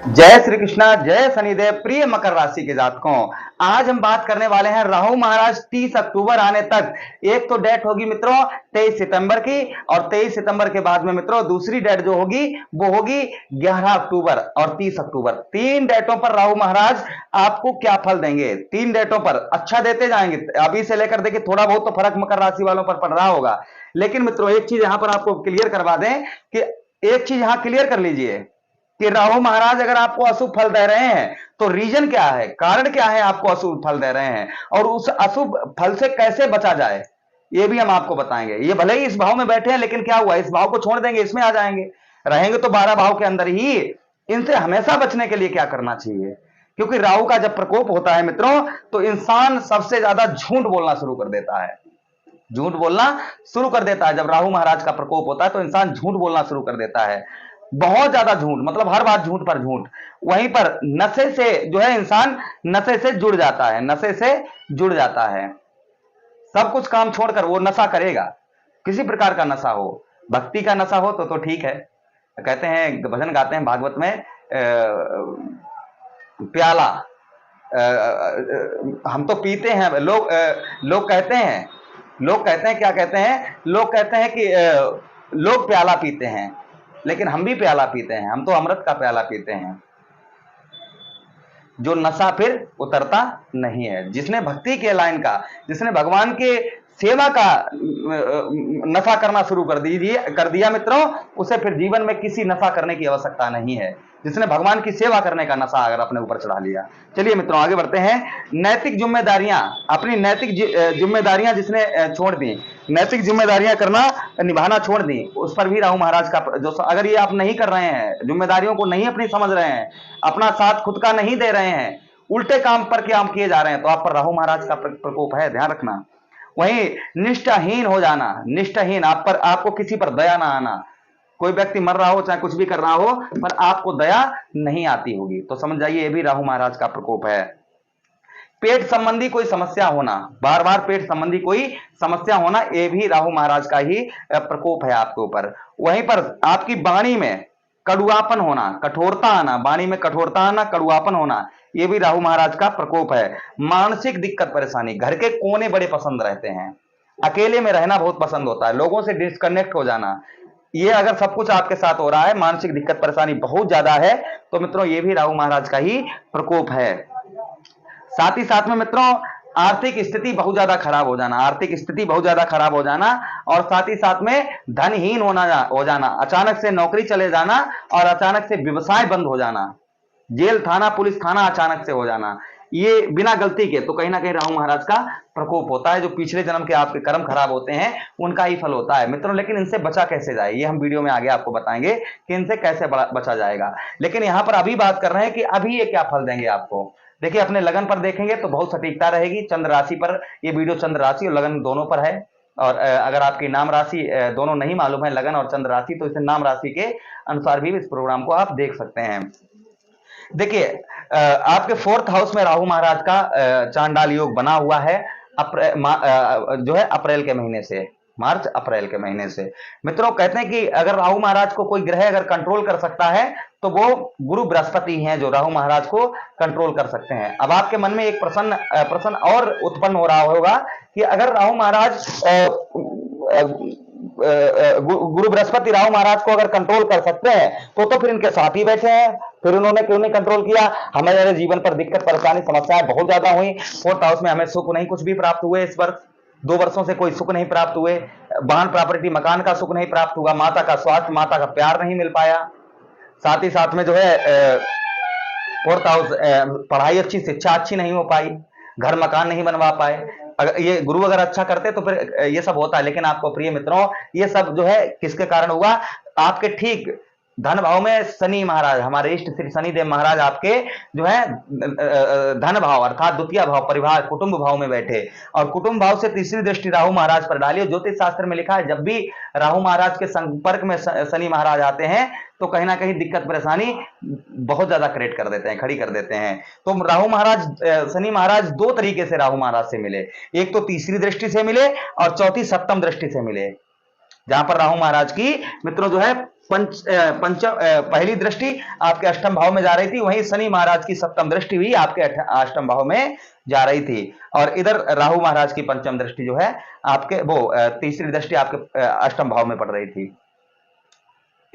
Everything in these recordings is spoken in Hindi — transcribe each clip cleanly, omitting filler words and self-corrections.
जय श्री कृष्णा, जय शनिदेव। प्रिय मकर राशि के जातकों, आज हम बात करने वाले हैं राहु महाराज 30 अक्टूबर आने तक। एक तो डेट होगी मित्रों 23 सितंबर की, और 23 सितंबर के बाद में मित्रों दूसरी डेट जो होगी वो होगी 11 अक्टूबर और 30 अक्टूबर। तीन डेटों पर राहु महाराज आपको क्या फल देंगे, तीन डेटों पर अच्छा देते जाएंगे। अभी से लेकर देखिए थोड़ा बहुत तो फर्क मकर राशि वालों पर पड़ रहा होगा, लेकिन मित्रों एक चीज यहां पर आपको क्लियर करवा दें कि एक चीज यहां क्लियर कर लीजिए कि राहु महाराज अगर आपको अशुभ फल दे रहे हैं तो रीजन क्या है, कारण क्या है आपको अशुभ फल दे रहे हैं, और उस अशुभ फल से कैसे बचा जाए ये भी हम आपको बताएंगे। ये भले ही इस भाव में बैठे हैं, लेकिन क्या हुआ, इस भाव को छोड़ देंगे इसमें आ जाएंगे, रहेंगे तो 12 भाव के अंदर ही। इनसे हमेशा बचने के लिए क्या करना चाहिए, क्योंकि राहु का जब प्रकोप होता है मित्रों तो इंसान सबसे ज्यादा झूठ बोलना शुरू कर देता है। झूठ बोलना शुरू कर देता है जब राहु महाराज का प्रकोप होता है, तो इंसान झूठ बोलना शुरू कर देता है, बहुत ज्यादा झूठ, मतलब हर बात झूठ पर झूठ। वहीं पर नशे से जो है इंसान नशे से जुड़ जाता है, नशे से जुड़ जाता है। सब कुछ काम छोड़कर वो नशा करेगा, किसी प्रकार का नशा हो, भक्ति का नशा हो तो ठीक है। कहते हैं, भजन गाते हैं भागवत में, प्याला हम तो पीते हैं, लोग कहते हैं, क्या कहते हैं, लोग कहते हैं कि लोग प्याला पीते हैं, लेकिन हम भी प्याला पीते हैं, हम तो अमृत का प्याला पीते हैं, जो नशा फिर उतरता नहीं है। जिसने भक्ति के लाइन का, जिसने भगवान के सेवा का नशा करना शुरू कर दिया मित्रों, उसे फिर जीवन में किसी नशा करने की आवश्यकता नहीं है। जिसने भगवान की सेवा करने का नशा अगर अपने ऊपर चढ़ा लिया। चलिए मित्रों आगे बढ़ते हैं। नैतिक जिम्मेदारियां, अपनी नैतिक जिम्मेदारियां जिसने छोड़ दी, नैतिक जिम्मेदारियां करना निभाना छोड़ दी, उस पर भी राहु महाराज का जो, अगर ये आप नहीं कर रहे हैं, जिम्मेदारियों को नहीं अपनी समझ रहे हैं, अपना साथ खुद का नहीं दे रहे हैं, उल्टे काम पर काम किए जा रहे हैं, तो आप पर राहु महाराज का प्रकोप है, ध्यान रखना। वहीं निष्ठाहीन हो जाना, निष्ठाहीन, आप पर, आपको किसी पर दया ना आना। कोई व्यक्ति मर रहा हो चाहे कुछ भी कर रहा हो, पर आपको दया नहीं आती होगी, तो समझ जाइए ये भी राहु महाराज का प्रकोप है। पेट संबंधी कोई समस्या होना, बार बार पेट संबंधी कोई समस्या होना, ये भी राहु महाराज का ही प्रकोप है आपके ऊपर। वहीं पर आपकी वाणी में कड़ुआपन होना, कठोरता आना, वाणी में कठोरता आना, कड़ुआपन होना, ये भी राहु महाराज का प्रकोप है। मानसिक दिक्कत परेशानी, घर के कोने बड़े पसंद रहते हैं, अकेले में रहना बहुत पसंद होता है, लोगों से डिस्कनेक्ट हो जाना, ये अगर सब कुछ आपके साथ हो रहा है, मानसिक दिक्कत परेशानी बहुत ज्यादा है, तो मित्रों ये भी राहु महाराज का ही प्रकोप है। साथ ही साथ में मित्रों आर्थिक स्थिति बहुत ज्यादा खराब हो जाना, आर्थिक स्थिति बहुत ज्यादा खराब हो जाना, और साथ ही साथ में धनहीन हो जाना, अचानक से नौकरी चले जाना, और अचानक से व्यवसाय बंद हो जाना, जेल थाना पुलिस थाना अचानक से हो जाना, ये बिना गलती के, तो कहीं ना कहीं राहु महाराज का प्रकोप होता है। जो पिछले जन्म के आपके कर्म खराब होते हैं उनका ही फल होता है मित्रों। लेकिन इनसे बचा कैसे जाए, ये हम वीडियो में आगे आपको बताएंगे कि इनसे कैसे बचा जाएगा। लेकिन यहां पर अभी बात कर रहे हैं कि अभी ये क्या फल देंगे आपको। देखिए अपने लगन पर देखेंगे तो बहुत सटीकता रहेगी, चंद्र राशि पर, ये वीडियो चंद्र राशि और लगन दोनों पर है। और अगर आपकी नाम राशि दोनों नहीं मालूम है, लगन और चंद्र राशि, तो इसे नाम राशि के अनुसार भी इस प्रोग्राम को आप देख सकते हैं। देखिए आपके 4th हाउस में राहु महाराज का चांडाल योग बना हुआ है, जो है अप्रैल के महीने से, मार्च अप्रैल के महीने से। मित्रों कहते हैं कि अगर राहु महाराज को कोई ग्रह अगर कंट्रोल कर सकता है तो वो गुरु बृहस्पति हैं, जो राहु महाराज को कंट्रोल कर सकते हैं। अब आपके मन में एक प्रश्न और उत्पन्न हो रहा होगा कि अगर राहु महाराज गुरु बृहस्पति राहु महाराज को अगर कंट्रोल कर सकते हैं तो फिर इनके साथ ही बैठे हैं, फिर उन्होंने क्यों नहीं कंट्रोल किया। हमारे जीवन पर दिक्कत परेशानी समस्याएं बहुत ज्यादा हुई, 4th हाउस में हमें सुख नहीं कुछ भी प्राप्त हुए, इस वर्ष 2 वर्षों से कोई सुख नहीं प्राप्त हुए, वाहन प्रॉपर्टी मकान का सुख नहीं प्राप्त हुआ, माता का स्वास्थ्य माता का प्यार नहीं मिल पाया, साथ ही साथ में जो है 4th हाउस पढ़ाई अच्छी शिक्षा अच्छी नहीं हो पाई, घर मकान नहीं बनवा पाए। अगर ये गुरु अगर अच्छा करते तो फिर ये सब होता है। लेकिन आपको प्रिय मित्रों ये सब जो है किसके कारण हुआ, आपके ठीक धन भाव में शनि महाराज, हमारे इष्ट श्री शनिदेव महाराज आपके जो है धन भाव अर्थात द्वितीय भाव परिवार कुटुंब भाव में बैठे, और कुटुंब भाव से तीसरी दृष्टि राहु महाराज पर डाली। ज्योतिष शास्त्र में लिखा है जब भी राहु महाराज के संपर्क में शनि महाराज आते हैं तो कहीं ना कहीं दिक्कत परेशानी बहुत ज्यादा क्रिएट कर देते हैं, खड़ी कर देते हैं। तो राहु महाराज शनि महाराज 2 तरीके से राहु महाराज से मिले, एक तो तीसरी दृष्टि से मिले और चौथी सप्तम दृष्टि से मिले। जहां पर राहु महाराज की मित्रों जो है पहली दृष्टि आपके अष्टम भाव में जा रही थी, वहीं शनि महाराज की सप्तम दृष्टि भी आपके अष्टम भाव में जा रही थी, और इधर राहु महाराज की पंचम दृष्टि जो है आपके वो तीसरी दृष्टि आपके अष्टम भाव में पड़ रही थी,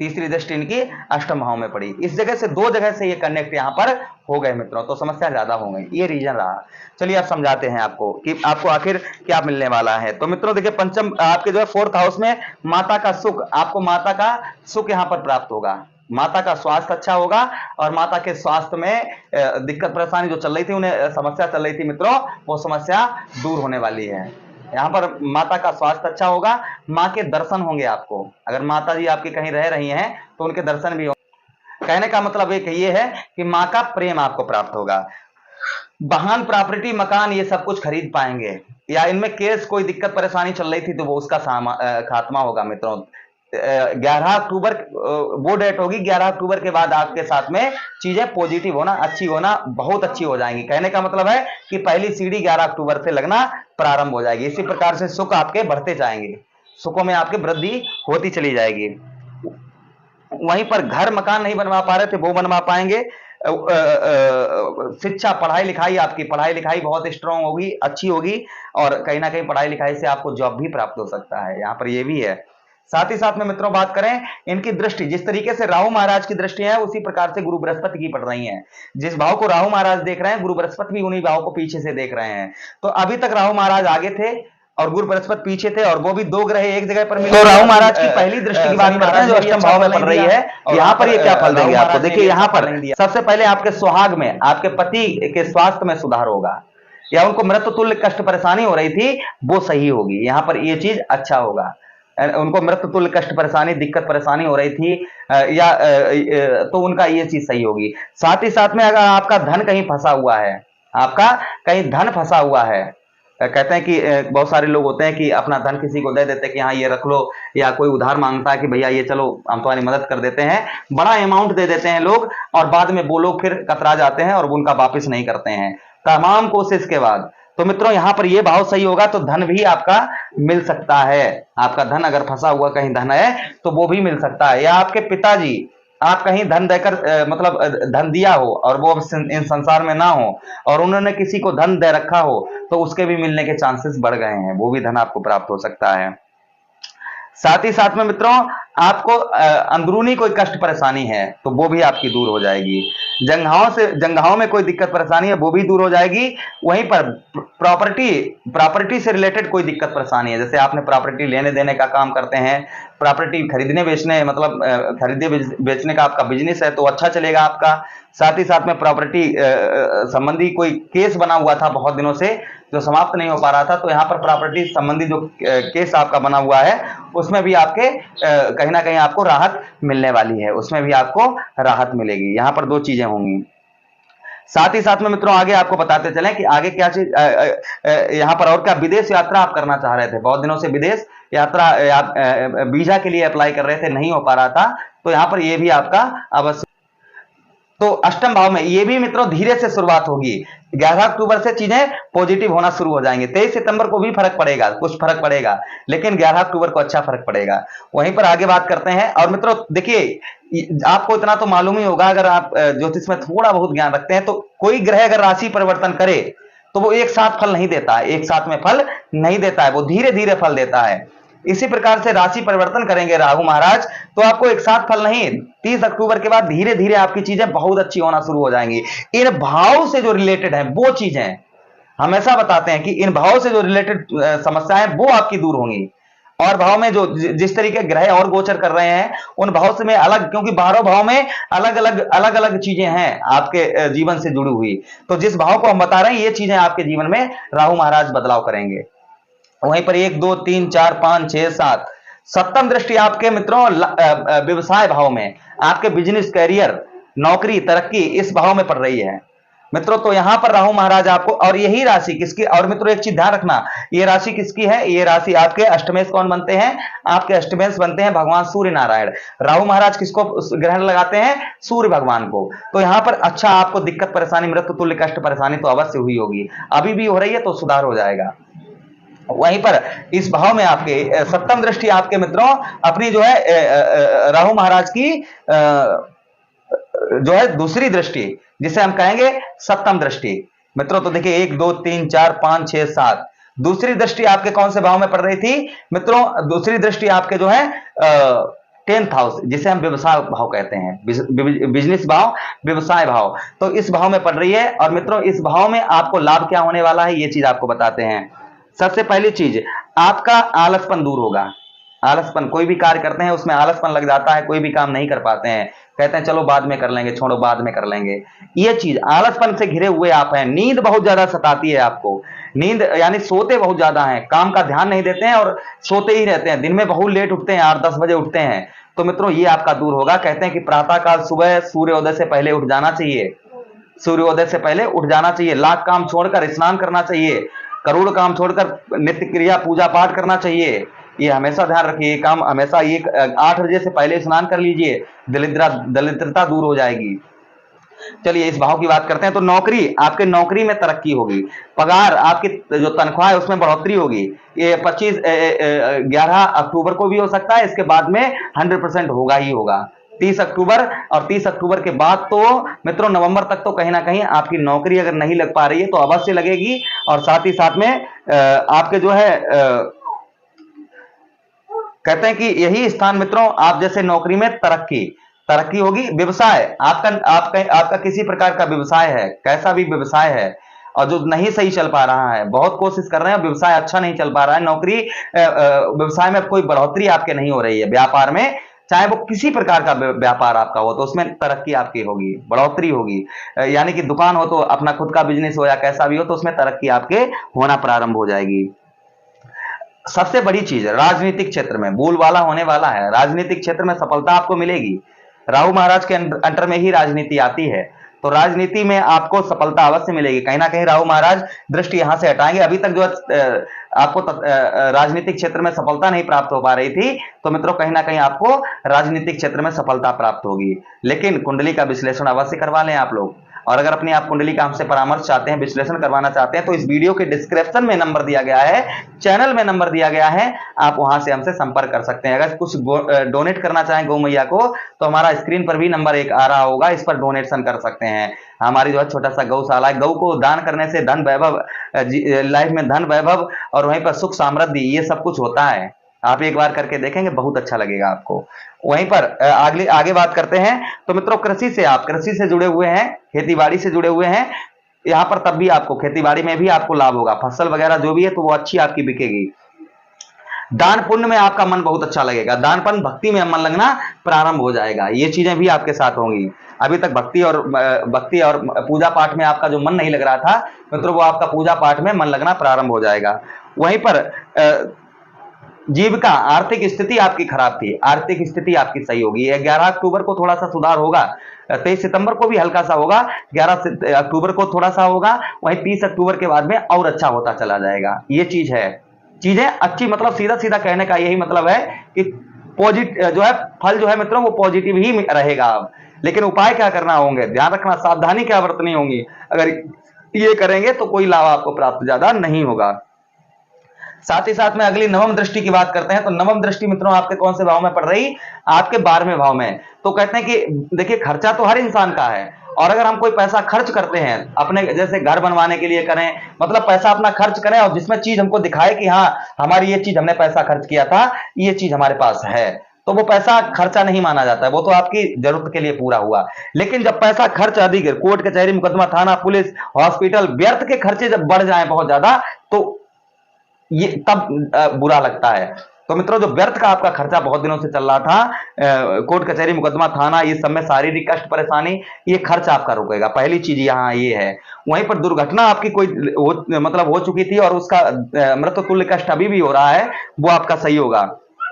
तीसरी दृष्टि इनकी अष्टम भाव में पड़ी। इस जगह से दो जगह से ये कनेक्ट यहां पर हो गए मित्रों, तो समस्या ज्यादा हो गई, ये रीजन रहा। चलिए आप समझाते हैं आपको कि आपको आखिर क्या मिलने वाला है। तो मित्रों देखिए पंचम आपके जो है फोर्थ हाउस में माता का सुख, आपको माता का सुख यहां पर प्राप्त होगा, माता का स्वास्थ्य अच्छा होगा, और माता के स्वास्थ्य में दिक्कत परेशानी जो चल रही थी, उन्हें समस्या चल रही थी मित्रों, वो समस्या दूर होने वाली है। यहाँ पर माता का स्वास्थ्य अच्छा होगा, माँ के दर्शन होंगे आपको, अगर माता जी आपकी कहीं रह रही हैं तो उनके दर्शन भी होंगे। कहने का मतलब एक ये है कि माँ का प्रेम आपको प्राप्त होगा, वाहन प्रॉपर्टी मकान ये सब कुछ खरीद पाएंगे, या इनमें केस कोई दिक्कत परेशानी चल रही थी तो वो उसका खात्मा होगा मित्रों। 11 अक्टूबर वो डेट होगी, 11 अक्टूबर के बाद आपके साथ में चीजें पॉजिटिव होना, अच्छी होना, बहुत अच्छी हो जाएंगी। कहने का मतलब है कि पहली सीढ़ी 11 अक्टूबर से लगना प्रारंभ हो जाएगी। इसी प्रकार से सुख आपके बढ़ते जाएंगे, सुखों में आपके वृद्धि होती चली जाएगी। वहीं पर घर मकान नहीं बनवा पा रहे थे वो बनवा पाएंगे। शिक्षा पढ़ाई लिखाई, आपकी पढ़ाई लिखाई बहुत स्ट्रांग होगी, अच्छी होगी, और कहीं ना कहीं पढ़ाई लिखाई से आपको जॉब भी प्राप्त हो सकता है, यहाँ पर ये भी है। साथ ही साथ में मित्रों बात करें, इनकी दृष्टि जिस तरीके से राहु महाराज की दृष्टि है उसी प्रकार से गुरु बृहस्पति की पड़ रही है। जिस भाव को राहु महाराज देख रहे हैं, गुरु बृहस्पति भी उन्हीं भाव को पीछे से देख रहे हैं। तो अभी तक राहु महाराज आगे थे और गुरु बृहस्पति पीछे थे, और वो भी दो ग्रह एक जगह पर मिले। तो राहु महाराज की पहली दृष्टि की बात करते हैं जो अष्टम भाव में पड़ रही है, यहाँ पर ये क्या फल देंगे आपको। देखिए यहाँ पर सबसे पहले आपके सुहाग में, आपके पति के स्वास्थ्य में सुधार होगा, या उनको मृत्यु तुल्य कष्ट परेशानी हो रही थी वो सही होगी, यहाँ पर ये चीज अच्छा होगा। उनको मृत्यु तुल्य कष्ट परेशानी दिक्कत परेशानी हो रही थी या तो उनका ये चीज सही होगी। साथ ही साथ में अगर आपका धन कहीं फंसा हुआ है, आपका कहीं धन फंसा हुआ है, कहते हैं कि बहुत सारे लोग होते हैं कि अपना धन किसी को दे देते हैं कि हाँ ये रख लो, या कोई उधार मांगता है कि भैया ये चलो हम तुम्हारी मदद कर देते हैं, बड़ा अमाउंट दे देते हैं लोग, और बाद में वो लोग फिर कतरा जाते हैं और उनका वापस नहीं करते हैं तमाम कोशिश के बाद। तो मित्रों यहाँ पर ये भाव सही होगा तो धन भी आपका मिल सकता है, आपका धन अगर फंसा हुआ कहीं धन है तो वो भी मिल सकता है। या आपके पिताजी, आप कहीं धन देकर मतलब धन दिया हो और वो इन संसार में ना हो, और उन्होंने किसी को धन दे रखा हो, तो उसके भी मिलने के चांसेस बढ़ गए हैं, वो भी धन आपको प्राप्त हो सकता है। साथ ही साथ में मित्रों आपको अंदरूनी कोई कष्ट परेशानी है तो वो भी आपकी दूर हो जाएगी। जंघाओं में कोई दिक्कत परेशानी है वो भी दूर हो जाएगी। वहीं पर प्रॉपर्टी से रिलेटेड कोई दिक्कत परेशानी है, जैसे आपने प्रॉपर्टी लेने देने का काम करते हैं, प्रॉपर्टी खरीदने बेचने मतलब खरीदने बेचने का आपका बिजनेस है तो अच्छा चलेगा आपका। साथ ही साथ में प्रॉपर्टी संबंधी कोई केस बना हुआ था बहुत दिनों से जो समाप्त नहीं हो पा रहा था, तो यहाँ पर प्रॉपर्टी संबंधी जो केस आपका बना हुआ है उसमें भी आपके कहीं ना कहीं आपको राहत मिलने वाली है, उसमें भी आपको राहत मिलेगी। यहाँ पर दो चीजें होंगी। साथ ही साथ में मित्रों आगे आपको बताते चलें कि आगे क्या चीज यहाँ पर और क्या, विदेश यात्रा आप करना चाह रहे थे, बहुत दिनों से विदेश यात्रा वीजा के लिए अप्लाई कर रहे थे, नहीं हो पा रहा था, तो यहाँ पर ये भी आपका अवश्य। तो अष्टम भाव में ये भी मित्रों धीरे से शुरुआत होगी, 11 अक्टूबर से चीजें पॉजिटिव होना शुरू हो जाएंगे। 23 सितंबर को भी फर्क पड़ेगा, कुछ फर्क पड़ेगा, लेकिन 11 अक्टूबर को अच्छा फर्क पड़ेगा। वहीं पर आगे बात करते हैं। और मित्रों देखिए आपको इतना तो मालूम ही होगा, अगर आप ज्योतिष में थोड़ा बहुत ज्ञान रखते हैं, तो कोई ग्रह अगर राशि परिवर्तन करे तो वो एक साथ फल नहीं देता है, एक साथ में फल नहीं देता है, वो धीरे धीरे फल देता है। इसी प्रकार से राशि परिवर्तन करेंगे राहु महाराज तो आपको एक साथ फल नहीं, 30 अक्टूबर के बाद धीरे धीरे आपकी चीजें बहुत अच्छी होना शुरू हो जाएंगी। इन भाव से जो रिलेटेड है वो चीजें हमेशा बताते हैं कि इन भाव से जो रिलेटेड समस्याएं वो आपकी दूर होंगी। और भाव में जो जिस तरीके ग्रह और गोचर कर रहे हैं उन भाव से में अलग, क्योंकि 12 भाव में अलग अलग चीजें हैं आपके जीवन से जुड़ी हुई, तो जिस भाव को हम बता रहे हैं ये चीजें आपके जीवन में राहु महाराज बदलाव करेंगे। वहीं पर 1 2 3 4 5 6 7 सप्तम दृष्टि आपके मित्रों व्यवसाय भाव में, आपके बिजनेस कैरियर नौकरी तरक्की इस भाव में पड़ रही है मित्रों। तो यहां पर राहु महाराज आपको, और यही राशि किसकी, और मित्रों एक चीज ध्यान रखना, ये राशि किसकी है, ये राशि आपके अष्टमेश कौन बनते हैं, आपके अष्टमेश बनते हैं भगवान सूर्य नारायण। राहु महाराज किसको ग्रहण लगाते हैं, सूर्य भगवान को। तो यहां पर अच्छा आपको दिक्कत परेशानी मृत्यु तुल्य कष्ट परेशानी तो अवश्य हुई होगी, अभी भी हो रही है तो सुधार हो जाएगा। वहीं पर इस भाव में आपके सप्तम दृष्टि आपके मित्रों अपनी जो है राहु महाराज की जो है दूसरी दृष्टि, जिसे हम कहेंगे सप्तम दृष्टि मित्रों। तो देखिए 1 2 3 4 5 6 7, दूसरी दृष्टि आपके कौन से भाव में पड़ रही थी मित्रों? दूसरी दृष्टि आपके जो है 10th हाउस, जिसे हम व्यवसाय भाव कहते हैं, बिजनेस भाव, व्यवसाय भाव, तो इस भाव में पड़ रही है। और मित्रों इस भाव में आपको लाभ क्या होने वाला है, ये चीज आपको बताते हैं। सबसे पहली चीज, आपका आलसपन दूर होगा। आलसपन, कोई भी कार्य करते हैं उसमें आलसपन लग जाता है, कोई भी काम नहीं कर पाते हैं, कहते हैं चलो बाद में कर लेंगे, छोड़ो बाद में कर लेंगे। ये चीज, आलसपन से घिरे हुए आप हैं, नींद बहुत ज्यादा सताती है आपको, नींद यानी सोते बहुत ज्यादा हैं, काम का ध्यान नहीं देते हैं और सोते ही रहते हैं, दिन में बहुत लेट उठते हैं, 8-10 बजे उठते हैं। तो मित्रों ये आपका दूर होगा। कहते हैं कि प्रातःकाल सुबह सूर्योदय से पहले उठ जाना चाहिए, सूर्योदय से पहले उठ जाना चाहिए, लाख काम छोड़कर स्नान करना चाहिए, करोड़ काम छोड़कर नित्य क्रिया पूजा पाठ करना चाहिए। ये हमेशा ध्यान रखिए, काम हमेशा ये 8 बजे से पहले स्नान कर लीजिए, दरिद्रता दूर हो जाएगी। चलिए इस भाव की बात करते हैं। तो नौकरी, आपके नौकरी में तरक्की होगी, पगार आपकी जो तनख्वाह है उसमें बढ़ोतरी होगी। ये 11 अक्टूबर को भी हो सकता है, इसके बाद में 100% होगा ही होगा। 30 अक्टूबर और 30 अक्टूबर के बाद तो मित्रों नवंबर तक तो कहीं ना कहीं आपकी नौकरी अगर नहीं लग पा रही है तो अवश्य लगेगी। और साथ ही साथ में आपके जो है कहते हैं कि यही स्थान मित्रों आप जैसे नौकरी में तरक्की होगी। व्यवसाय, आपका किसी प्रकार का व्यवसाय है, कैसा भी व्यवसाय है और जो नहीं सही चल पा रहा है, बहुत कोशिश कर रहे हैं, व्यवसाय अच्छा नहीं चल पा रहा है, नौकरी व्यवसाय में कोई बढ़ोतरी आपके नहीं हो रही है, व्यापार में चाहे वो किसी प्रकार का व्यापार आपका हो तो उसमें तरक्की आपकी होगी, बढ़ोतरी होगी। यानी कि दुकान हो तो अपना खुद का बिजनेस हो या कैसा भी हो तो उसमें तरक्की आपके होना प्रारंभ हो जाएगी। सबसे बड़ी चीज, राजनीतिक क्षेत्र में बोलबाला होने वाला है, राजनीतिक क्षेत्र में सफलता आपको मिलेगी। राहु महाराज के अंडर में ही राजनीति आती है, तो राजनीति में आपको सफलता अवश्य मिलेगी। कहीं ना कहीं राहु महाराज दृष्टि यहां से हटाएंगे। अभी तक जो आपको राजनीतिक क्षेत्र में सफलता नहीं प्राप्त हो पा रही थी, तो मित्रों कहीं ना कहीं आपको राजनीतिक क्षेत्र में सफलता प्राप्त होगी। लेकिन कुंडली का विश्लेषण अवश्य करवा लें आप लोग। और अगर अपनी आप कुंडली का हमसे परामर्श चाहते हैं, विश्लेषण करवाना चाहते हैं, तो इस वीडियो के डिस्क्रिप्शन में नंबर दिया गया है, चैनल में नंबर दिया गया है, आप वहां से हमसे संपर्क कर सकते हैं। अगर कुछ डोनेट करना चाहें गौ मैया को तो हमारा स्क्रीन पर भी नंबर एक आ रहा होगा, इस पर डोनेशन कर सकते हैं। हमारी जो है छोटा सा गौशाला है, गौ को दान करने से धन वैभव, लाइफ में धन वैभव और वहीं पर सुख समृद्धि ये सब कुछ होता है। आप एक बार करके देखेंगे, बहुत अच्छा लगेगा आपको। वहीं पर आगे बात करते हैं। तो मित्रों कृषि से जुड़े हुए हैं, खेतीबाड़ी से जुड़े हुए हैं, यहां पर तब भी आपको खेतीबाड़ी में भी आपको लाभ होगा, फसल वगैरह जो भी है तो वो अच्छी आपकी बिकेगी। दान पुण्य में आपका मन बहुत अच्छा लगेगा, दान पुण्य भक्ति में मन लगना प्रारंभ हो जाएगा, ये चीजें भी आपके साथ होंगी। अभी तक भक्ति और पूजा पाठ में आपका जो मन नहीं लग रहा था मित्रों, वो आपका पूजा पाठ में मन लगना प्रारंभ हो जाएगा। वहीं पर जीविका, आर्थिक स्थिति आपकी खराब थी, आर्थिक स्थिति आपकी सही होगी। 11 अक्टूबर को थोड़ा सा सुधार होगा, 23 सितंबर को भी हल्का सा होगा, 11 अक्टूबर को थोड़ा सा होगा, वहीं 30 अक्टूबर के बाद में और अच्छा होता चला जाएगा। ये चीज है, चीजें अच्छी, मतलब सीधा सीधा कहने का यही मतलब है कि पॉजिटिव जो है फल जो है मित्रों वो पॉजिटिव ही रहेगा। अब लेकिन उपाय क्या करना होंगे, ध्यान रखना, सावधानी क्या बरतनी होगी, अगर ये करेंगे तो कोई लाभ आपको प्राप्त ज्यादा नहीं होगा। साथ ही साथ में अगली नवम दृष्टि की बात करते हैं। तो नवम दृष्टि मित्रों आपके कौन से भाव में पड़ रही, आपके 12वें भाव में। तो कहते हैं कि देखिए खर्चा तो हर इंसान का है, और अगर हम कोई पैसा खर्च करते हैं अपने, जैसे घर बनवाने के लिए करें, मतलब पैसा अपना खर्च करें और जिसमें चीज हमको दिखाए कि हाँ हमारी ये चीज, हमने पैसा खर्च किया था, ये चीज हमारे पास है, तो वो पैसा खर्चा नहीं माना जाता है, वो तो आपकी जरूरत के लिए पूरा हुआ। लेकिन जब पैसा खर्च अधिक है, कोर्ट कचहरी मुकदमा थाना पुलिस हॉस्पिटल व्यर्थ के खर्चे जब बढ़ जाए बहुत ज्यादा, तो ये तब बुरा लगता है। तो मित्रों जो व्यर्थ का आपका खर्चा बहुत दिनों से चल रहा था, कोर्ट कचहरी मुकदमा थाना ये सब में शारीरिक कष्ट परेशानी, ये खर्च आपका रुकेगा, पहली चीज यहाँ ये है। वहीं पर दुर्घटना आपकी कोई मतलब हो चुकी थी और उसका मृत्यु तुल्य कष्ट अभी भी हो रहा है, वो आपका सही होगा।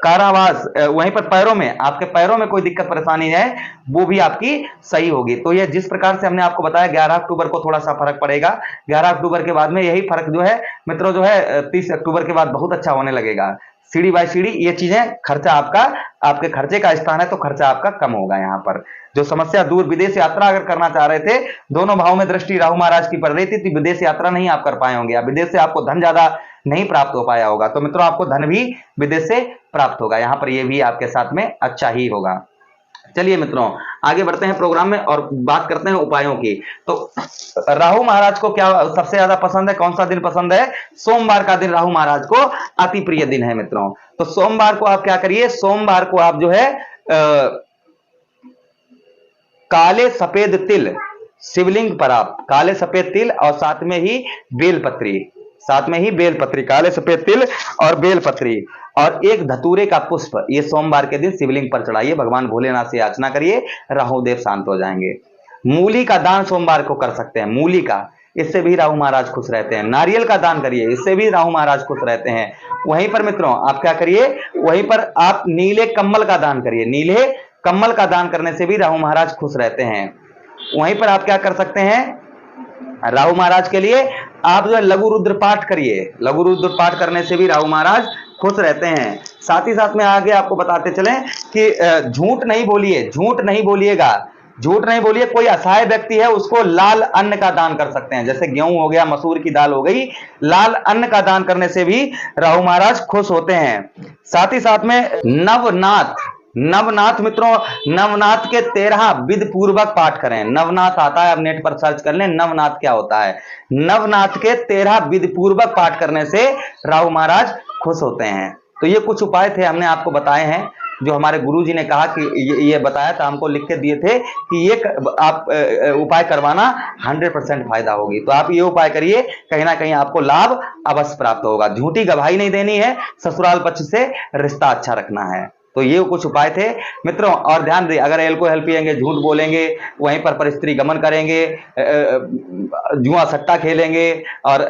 कारावास, वहीं पर पैरों में, आपके पैरों में कोई दिक्कत परेशानी है वो भी आपकी सही होगी। तो ये जिस प्रकार से हमने आपको बताया 11 अक्टूबर को थोड़ा सा फर्क पड़ेगा, 11 अक्टूबर के बाद में यही फर्क जो है मित्रों जो है 30 अक्टूबर के बाद बहुत अच्छा होने लगेगा, सीढ़ी बाय सीढ़ी ये चीजें। खर्चा आपका, आपके खर्चे का स्थान है तो खर्चा आपका कम होगा। यहाँ पर जो समस्या दूर, विदेश यात्रा अगर करना चाह रहे थे, दोनों भाव में दृष्टि राहु महाराज की पड़ रही थी, तो विदेश यात्रा नहीं आप कर पाए होंगे, विदेश से आपको धन ज्यादा नहीं प्राप्त हो पाया होगा। तो मित्रों आपको धन भी विदेश से प्राप्त होगा, यहां पर यह भी आपके साथ में अच्छा ही होगा। चलिए मित्रों आगे बढ़ते हैं प्रोग्राम में और बात करते हैं उपायों की। तो राहु महाराज को क्या सबसे ज्यादा पसंद है, कौन सा दिन पसंद है? सोमवार का दिन राहु महाराज को अति प्रिय दिन है मित्रों। तो सोमवार को आप क्या करिए, सोमवार को आप जो है काले सफेद तिल शिवलिंग पर आप काले सफेद तिल और साथ में ही बेलपत्री, काले सफेद तिल और बेलपत्री और एक धतूरे का पुष्प ये सोमवार के दिन शिवलिंग पर चढ़ाइए, भगवान भोलेनाथ से याचना करिए, राहु देव शांत हो जाएंगे। मूली का दान सोमवार को कर सकते हैं, मूली का, इससे भी राहु महाराज खुश रहते हैं। नारियल का दान करिए, इससे भी राहु महाराज खुश रहते हैं। वहीं पर मित्रों आप क्या करिए, वहीं पर आप नीले कम्बल का दान करिए, नीले कम्बल का दान करने से भी राहु महाराज खुश रहते हैं। वहीं पर आप क्या कर सकते हैं, राहु महाराज के लिए आप जो है लघु रुद्र पाठ करिए, लघु रुद्र पाठ करने से भी राहु महाराज खुश रहते हैं। साथ ही साथ में आगे आपको बताते चलें कि झूठ नहीं बोलिए, झूठ नहीं बोलिएगा, झूठ नहीं बोलिए। कोई असहाय व्यक्ति है उसको लाल अन्न का दान कर सकते हैं, जैसे गेहूं हो गया, मसूर की दाल हो गई, लाल अन्न का दान करने से भी राहु महाराज खुश होते हैं। साथ ही साथ में नवनाथ मित्रों, नवनाथ के 13 विधि पूर्वक पाठ करें। नवनाथ आता है, आप नेट पर सर्च कर लें नवनाथ क्या होता है। नवनाथ के 13 विधि पूर्वक पाठ करने से राहु महाराज खुश होते हैं। तो ये कुछ उपाय थे हमने आपको बताए हैं, जो हमारे गुरुजी ने कहा कि ये बताया था, हमको लिख के दिए थे कि ये आप उपाय करवाना 100% फायदा होगी। तो आप ये उपाय करिए, कहीं ना कहीं आपको लाभ अवश्य प्राप्त होगा। झूठी गवाही नहीं देनी है, ससुराल पक्ष से रिश्ता अच्छा रखना है। तो ये कुछ उपाय थे मित्रों। और ध्यान दें, अगर एल्कोहल पिएंगे, झूठ बोलेंगे, वहीं पर परस्त्री गमन करेंगे, जुआ सट्टा खेलेंगे और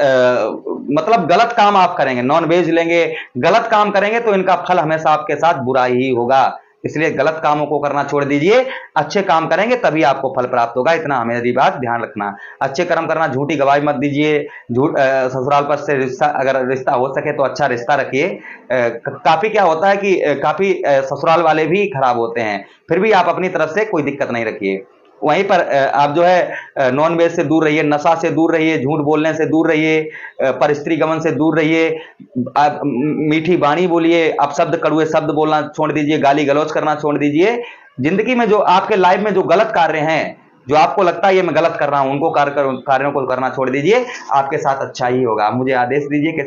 मतलब गलत काम आप करेंगे, नॉन वेज लेंगे, गलत काम करेंगे तो इनका फल हमेशा आपके साथ बुरा ही होगा। इसलिए गलत कामों को करना छोड़ दीजिए, अच्छे काम करेंगे तभी आपको फल प्राप्त होगा। इतना हमें बात ध्यान रखना, अच्छे कर्म करना, झूठी गवाही मत दीजिए, ससुराल पर से रिश्ता, अगर रिश्ता हो सके तो अच्छा रिश्ता रखिए। काफी क्या होता है कि काफी ससुराल वाले भी खराब होते हैं, फिर भी आप अपनी तरफ से कोई दिक्कत नहीं रखिए। वहीं पर आप जो है नॉन वेज से दूर रहिए, नशा से दूर रहिए, झूठ बोलने से दूर रहिए, परस्त्री गमन से दूर रहिए, आप मीठी वाणी बोलिए, आप शब्द कड़ुए शब्द बोलना छोड़ दीजिए, गाली गलौज करना छोड़ दीजिए। जिंदगी में जो आपके लाइफ में जो गलत कार्य हैं, जो आपको लगता है ये मैं गलत कर रहा हूं, उनको कार्यों को करना छोड़ दीजिए, आपके साथ अच्छा ही होगा। मुझे आदेश दीजिए कि